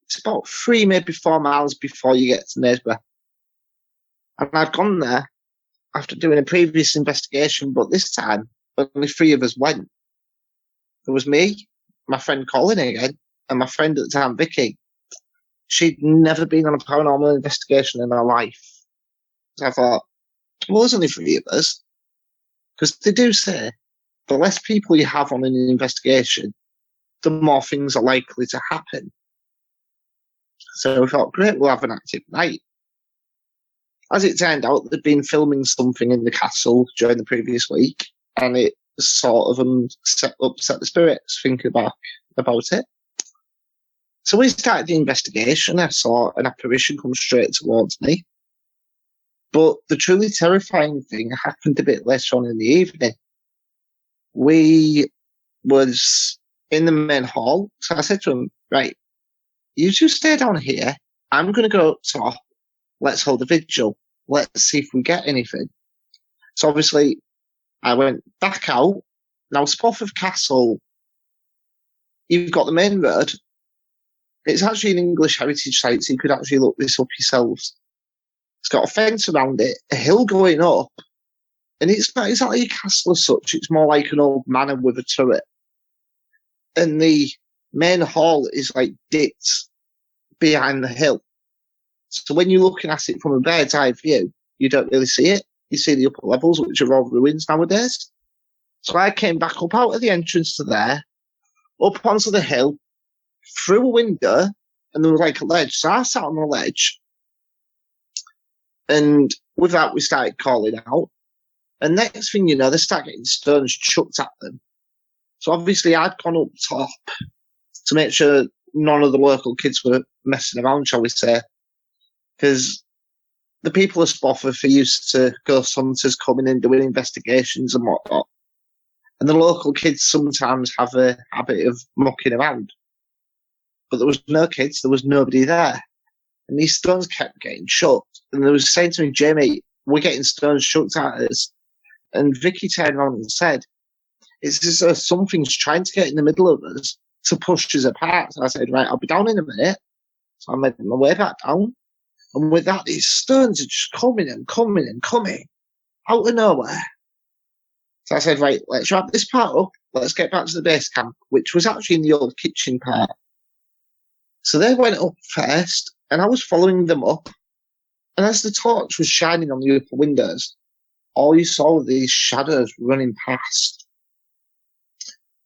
S2: It's about 3, maybe 4 miles before you get to Knaresborough. And I'd gone there after doing a previous investigation, but this time only 3 of us went. There was me, my friend Colin again, and my friend at the time, Vicky. She'd never been on a paranormal investigation in her life. So I thought, well, there's only 3 of us. Because they do say the less people you have on an investigation, the more things are likely to happen. So we thought, great, we'll have an active night. As it turned out, they'd been filming something in the castle during the previous week, and it sort of upset the spirits thinking about it. So we started the investigation. I saw an apparition come straight towards me. But the truly terrifying thing happened a bit later on in the evening. We was in the main hall. So I said to him, right, you two stay down here. I'm going to go up top. Let's hold a vigil. Let's see if we get anything. So obviously, I went back out. Now, Spofford Castle, you've got the main road. It's actually an English heritage site, so you could actually look this up yourselves. It's got a fence around it, a hill going up, and it's not exactly a castle as such. It's more like an old manor with a turret. And the main hall is like dipped behind the hill. So when you're looking at it from a bird's eye view, you don't really see it. You see the upper levels, which are all ruins nowadays. So I came back up out of the entrance to there, up onto the hill, through a window, and there was like a ledge. So I sat on the ledge, and with that we started calling out. And next thing you know, they start getting stones chucked at them. So obviously I'd gone up top to make sure none of the local kids were messing around, shall we say. Because the people of Spofford are used to ghost hunters coming in, doing investigations and whatnot. And the local kids sometimes have a habit of mucking around. But there was no kids, there was nobody there. And these stones kept getting chucked. And they was saying to me, Jamie, we're getting stones chucked at us. And Vicky turned around and said, it's as though something's trying to get in the middle of us to push us apart. So I said, right, I'll be down in a minute. So I made my way back down. And with that, these stones are just coming and coming and coming out of nowhere. So I said, right, let's wrap this part up. Let's get back to the base camp, which was actually in the old kitchen part. So they went up first, and I was following them up. And as the torch was shining on the upper windows, all you saw were these shadows running past.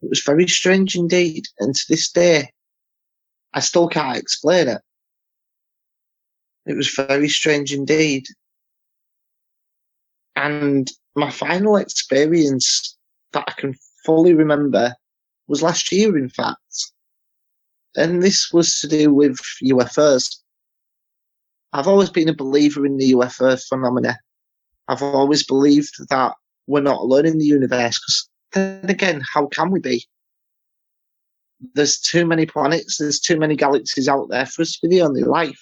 S2: It was very strange indeed, and to this day, I still can't explain it. It was very strange indeed. And my final experience that I can fully remember was last year, in fact. And this was to do with UFOs. I've always been a believer in the UFO phenomena. I've always believed that we're not alone in the universe, because then again, how can we be? There's too many planets, there's too many galaxies out there for us to be the only life.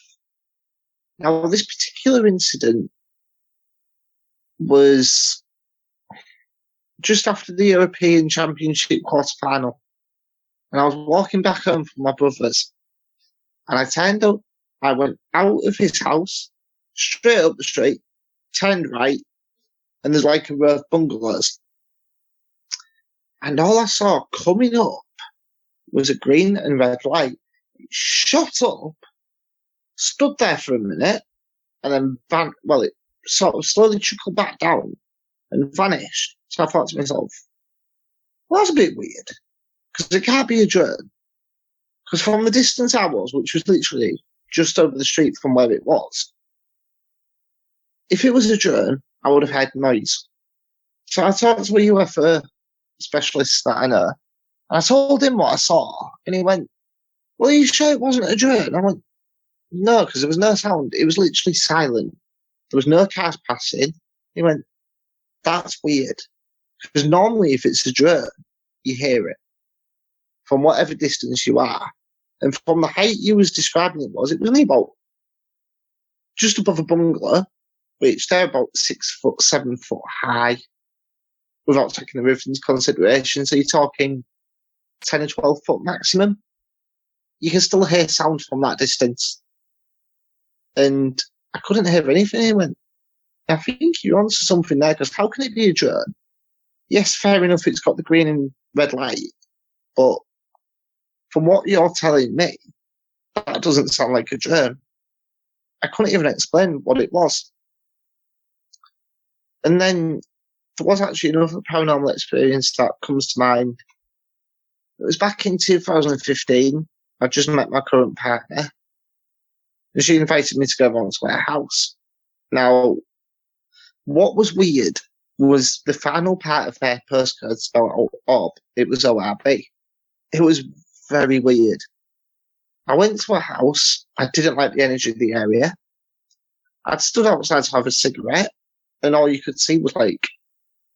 S2: Now, this particular incident was just after the European Championship quarter-final. And I was walking back home from my brother's. And I turned up, I went out of his house, straight up the street, turned right, and there's like a row of bungalows. And all I saw coming up was a green and red light. It shot up, stood there for a minute, and then it sort of slowly trickled back down and vanished. So I thought to myself, well, that's a bit weird, because it can't be a drone. Because from the distance I was, which was literally just over the street from where it was, if it was a drone, I would have heard noise. So I talked to a UFO specialist that I know, and I told him what I saw, and he went, well, are you sure it wasn't a drone? I went, no, because there was no sound. It was literally silent. There was no cars passing. He went, that's weird. Because normally if it's a drone, you hear it. from whatever distance you are. And from the height you was describing it was only about just above a bungalow, which they're about 6 foot, 7 foot high, without taking the roof into consideration. So you're talking 10 or 12 foot maximum. You can still hear sound from that distance. And I couldn't hear anything. He went, I think you're onto something there, because how can it be a drone? Yes, fair enough, it's got the green and red light, but from what you're telling me, that doesn't sound like a drone. I couldn't even explain what it was. And then there was actually another paranormal experience that comes to mind. It was back in 2015. I just met my current partner, and she invited me to go around to her house. Now, what was weird was the final part of their postcode spelled out OB. It was ORB. It was very weird. I went to a house. I didn't like the energy of the area. I'd stood outside to have a cigarette, and all you could see was like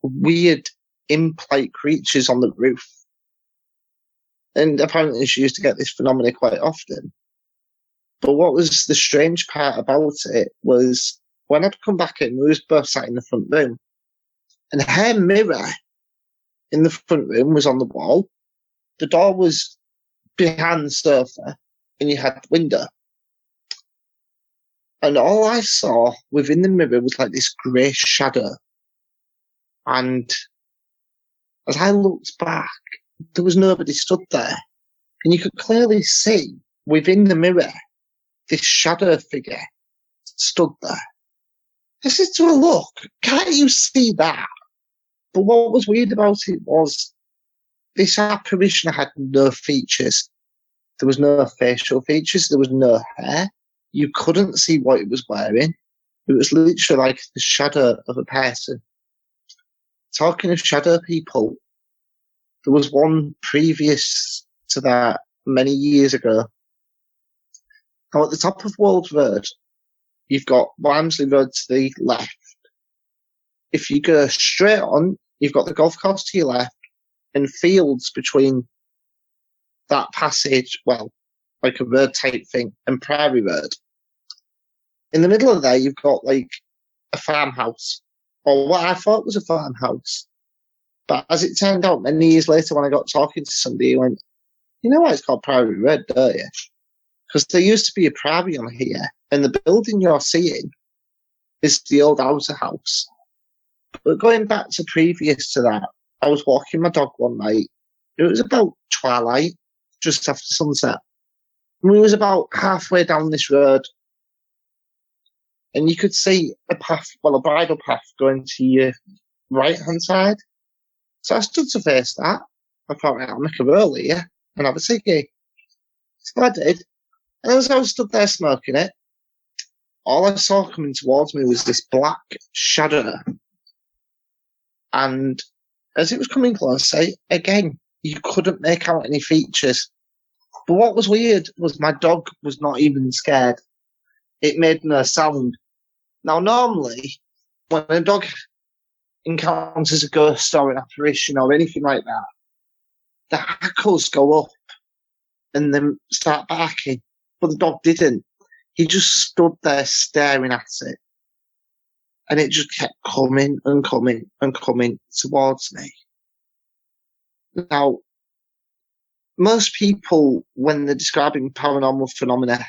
S2: weird imp-like creatures on the roof. And apparently she used to get this phenomenon quite often. But what was the strange part about it was when I'd come back in, we was both sat in the front room, and her mirror in the front room was on the wall. The door was behind the sofa, and you had the window. And all I saw within the mirror was like this grey shadow. And as I looked back, there was nobody stood there. And you could clearly see within the mirror this shadow figure stood there. I said to her, look, can't you see that? But what was weird about it was this apparition had no features. There was no facial features. There was no hair. You couldn't see what it was wearing. It was literally like the shadow of a person. Talking of shadow people, there was one previous to that many years ago. Now, at the top of World Road, you've got Barnsley Road to the left. If you go straight on, you've got the golf course to your left and fields between that passage, well, like a road type thing, and Prairie Road. In the middle of there, you've got like a farmhouse, or what I thought was a farmhouse. But as it turned out, many years later, when I got talking to somebody, he went, you know why it's called Prairie Road, don't you? Because there used to be a prairie on here, and the building you're seeing is the old outer house. But going back to previous to that, I was walking my dog one night. It was about twilight, just after sunset. And we was about halfway down this road, and you could see a path, well, a bridle path going to your right-hand side. So I stood to face that. I thought, right, I'll make a roll here and have a ciggy. So I did. And as I was stood there smoking it, all I saw coming towards me was this black shadow. And as it was coming closer, again, you couldn't make out any features. But what was weird was my dog was not even scared. It made no sound. Now, normally, when a dog encounters a ghost or an apparition or anything like that, the hackles go up and then start barking. But the dog didn't. He just stood there staring at it. And it just kept coming and coming and coming towards me. Now, most people, when they're describing paranormal phenomena,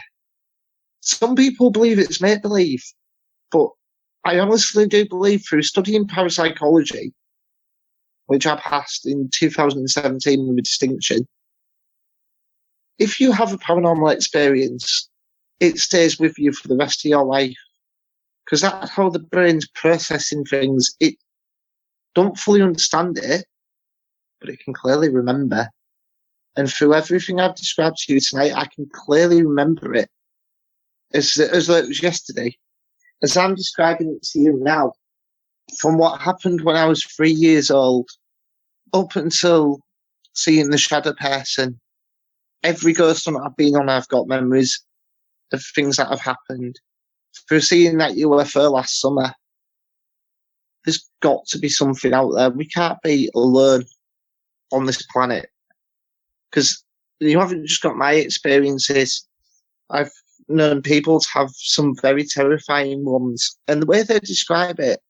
S2: some people believe it's make-believe. But I honestly do believe, through studying parapsychology, which I passed in 2017 with a distinction, if you have a paranormal experience, it stays with you for the rest of your life. Because that's how the brain's processing things. It don't fully understand it, but it can clearly remember. And through everything I've described to you tonight, I can clearly remember it as though it was yesterday. As I'm describing it to you now, from what happened when I was 3 years old, up until seeing the shadow person, every ghost hunt I've been on, I've got memories of things that have happened. Through seeing that UFO last summer, there's got to be something out there. We can't be alone on this planet. Because you haven't just got my experiences. I've known people to have some very terrifying ones. And the way they describe it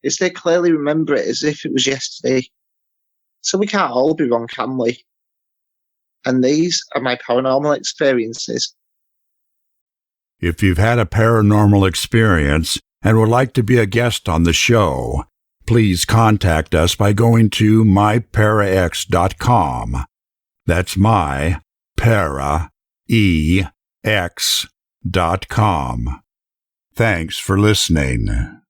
S2: is they clearly remember it as if it was yesterday. So we can't all be wrong, can we? And these are my paranormal experiences.
S3: If you've had a paranormal experience and would like to be a guest on the show, please contact us by going to myparax.com. That's myparaex.com. Thanks for listening.